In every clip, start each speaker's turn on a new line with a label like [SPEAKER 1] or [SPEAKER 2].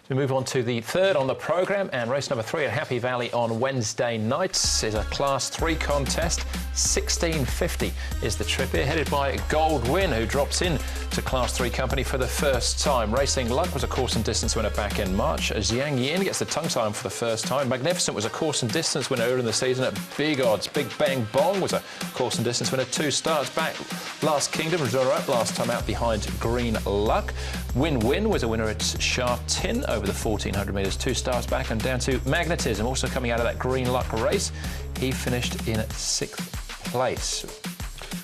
[SPEAKER 1] We move on to the third on the programme, and race number 3 at Happy Valley on Wednesday nights is a Class 3 contest. 1650 is the trip here, headed by Gold Win, who drops in to Class 3 company for the first time. Racing Luck was a course and distance winner back in March. Zhang Yin gets the tongue tie for the first time. Magnificent was a course and distance winner earlier in the season at big odds. Big Bang Bong was a course and distance winner 2 starts back. Last Kingdom was up last time out behind Green Luck. Win Win was a winner at Sha Tin over the 1400 metres 2 starts back, and down to Magnetism, also coming out of that Green Luck race. He finished in 6th place.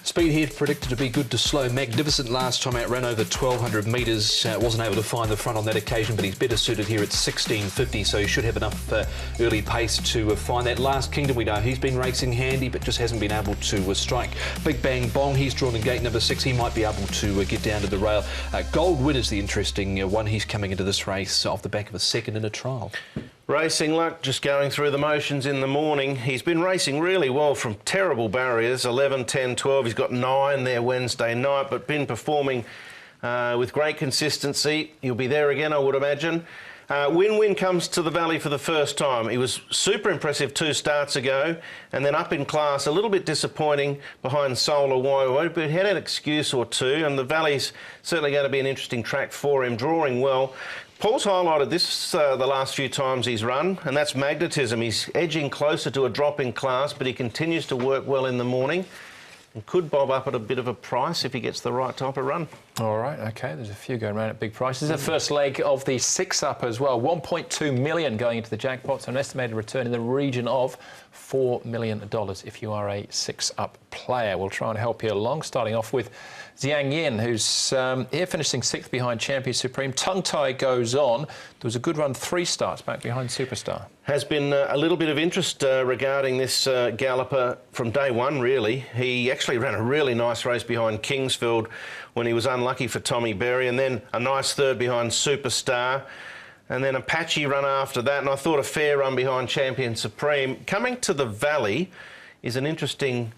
[SPEAKER 2] Speed here predicted to be good to slow. Magnificent last time out ran over 1200 metres. Wasn't able to find the front on that occasion, but he's better suited here at 1650, so he should have enough early pace to find that. Last Kingdom, we know he's been racing handy, but just hasn't been able to strike. Big Bang Bong, he's drawn in gate number 6. He might be able to get down to the rail. Gold Win is the interesting one. He's coming into this race off the back of a second in a trial.
[SPEAKER 3] Racing Luck just going through the motions in the morning. He's been racing really well from terrible barriers, 11, 10, 12. He's got 9 there Wednesday night, but been performing with great consistency. He'll be there again, I would imagine. Win Win comes to the Valley for the first time. He was super impressive 2 starts ago, and then up in class, a little bit disappointing behind Solar Waiwo, but he had an excuse or two, and the Valley's certainly going to be an interesting track for him, drawing well. Paul's highlighted this the last few times he's run, and that's Magnetism. He's edging closer to a drop in class, but he continues to work well in the morning and could bob up at a bit of a price if he gets the right type of run.
[SPEAKER 1] All right, OK, there's a few going around at big prices. The first leg of the 6-up as well, 1.2 million going into the jackpot, so an estimated return in the region of $4 million if you are a 6-up player. We'll try and help you along, starting off with Zhang Yin, who's here finishing 6th behind Champion Supreme. Tongue tie goes on. There was a good run 3 starts back behind Superstar.
[SPEAKER 3] Has been a little bit of interest regarding this galloper from day one, really. He actually ran a really nice race behind Kingsfield when he was unlucky for Tommy Berry, and then a nice 3rd behind Superstar, and then a patchy run after that, and I thought a fair run behind Champion Supreme. Coming to the Valley is an interesting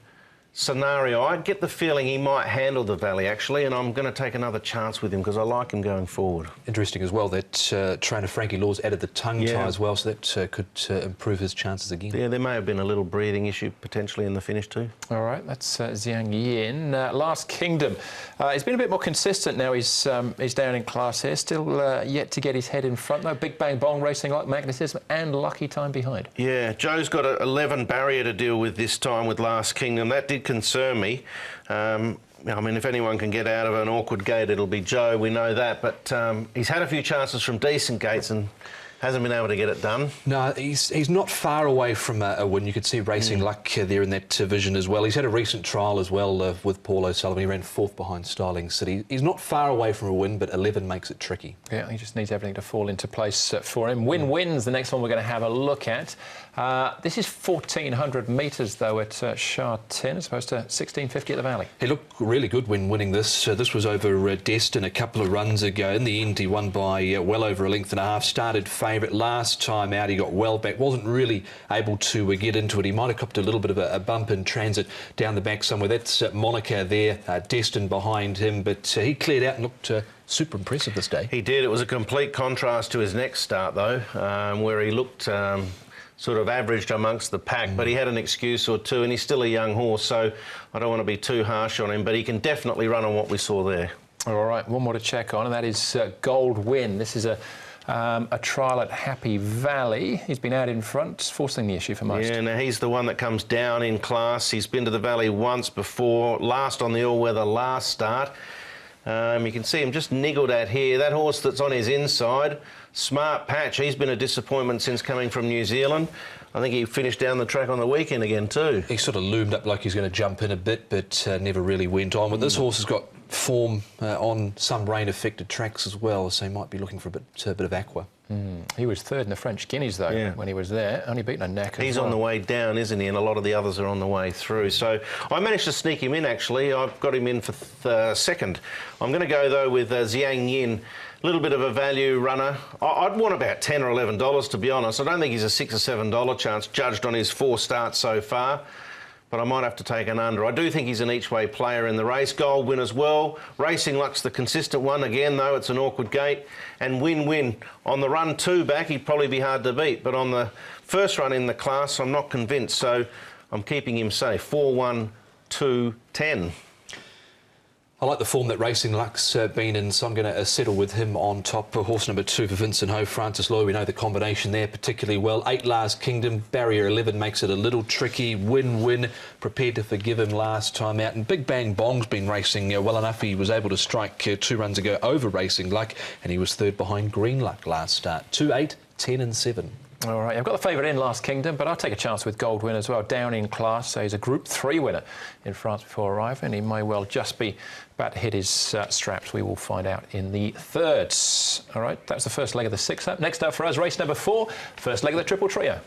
[SPEAKER 3] scenario. I get the feeling he might handle the Valley, actually, and I'm going to take another chance with him because I like him going forward.
[SPEAKER 2] Interesting as well that trainer Frankie Law's added the tongue tie as well, so that could improve his chances again.
[SPEAKER 3] Yeah, there may have been a little breathing issue potentially in the finish too.
[SPEAKER 1] All right, that's Zhang Yin. Last Kingdom. He's been a bit more consistent now. He's down in class here. Still yet to get his head in front, though. Big Bang Bong racing like Magnetism and Lucky Time behind.
[SPEAKER 3] Yeah, Joe's got an 11 barrier to deal with this time with Last Kingdom. That did concern me. I mean, if anyone can get out of an awkward gate, it'll be Joe. We know that. But he's had a few chances from decent gates and hasn't been able to get it done. No,
[SPEAKER 2] he's not far away from a win. You could see Racing Luck there in that vision as well. He's had a recent trial as well with Paul O'Sullivan. He ran 4th behind Styling City. He's not far away from a win, but 11 makes it tricky.
[SPEAKER 1] Yeah, he just needs everything to fall into place for him. Win Win's the next one we're going to have a look at. This is 1,400 metres, though, at Sha Tin, as opposed to 1,650 at the Valley.
[SPEAKER 2] He looked really good when winning this. This was over Destin a couple of runs ago. In the end, he won by well over a length and a half. Started favourite last time out. He got well back. Wasn't really able to get into it. He might have copped a little bit of a bump in transit down the back somewhere. That's Monica there, Destin behind him. But he cleared out and looked super impressive this day.
[SPEAKER 3] He did. It was a complete contrast to his next start, though, where he looked sort of averaged amongst the pack, but he had an excuse or two, and he's still a young horse, so I don't want to be too harsh on him, but he can definitely run on what we saw there.
[SPEAKER 1] All right, one more to check on, and that is Gold Win. This is a trial at Happy Valley. He's been out in front, forcing the issue for most.
[SPEAKER 3] Yeah, now he's the one that comes down in class. He's been to the Valley once before, last on the all-weather last start. You can see him just niggled at here. That horse that's on his inside, Smart Patch, he's been a disappointment since coming from New Zealand. I think he finished down the track on the weekend again too.
[SPEAKER 2] He sort of loomed up like he's going to jump in a bit, but never really went on. But this horse has got form on some rain-affected tracks as well, so he might be looking for a bit of aqua.
[SPEAKER 1] He was 3rd in the French Guineas, though, when he was there. Only beaten a knack as well.
[SPEAKER 3] He's on the way down, isn't he? And a lot of the others are on the way through. So I managed to sneak him in, actually. I've got him in for 2nd. I'm going to go, though, with Zhang Yin. A little bit of a value runner. I'd want about $10 or $11, to be honest. I don't think he's a $6 or $7 chance, judged on his 4 starts so far. but I might have to take an under. I do think he's an each-way player in the race. Gold Win as well. Racing Luck's the consistent one. Again, though, it's an awkward gate. And Win. On the run 2 back, he'd probably be hard to beat. But on the first run in the class, I'm not convinced. So I'm keeping him safe. 4-1, 2-10.
[SPEAKER 2] I like the form that Racing Luck's been in, so I'm going to settle with him on top. Horse number 2 for Vincent Ho, Francis Loy. We know the combination there particularly well. 8 Last Kingdom, barrier 11 makes it a little tricky. Win, prepared to forgive him last time out. And Big Bang Bong's been racing well enough. He was able to strike 2 runs ago over Racing Luck, and he was third behind Green Luck last start. 2, 8, 10 and 7.
[SPEAKER 1] All right, I've got the favourite in Last Kingdom, but I'll take a chance with Gold Win as well. Down in class, so he's a Group 3 winner in France before arriving, and he may well just be about to hit his straps. We will find out in the thirds. All right, that was the first leg of the 6-up. Next up for us, race number 4, first leg of the Triple Trio.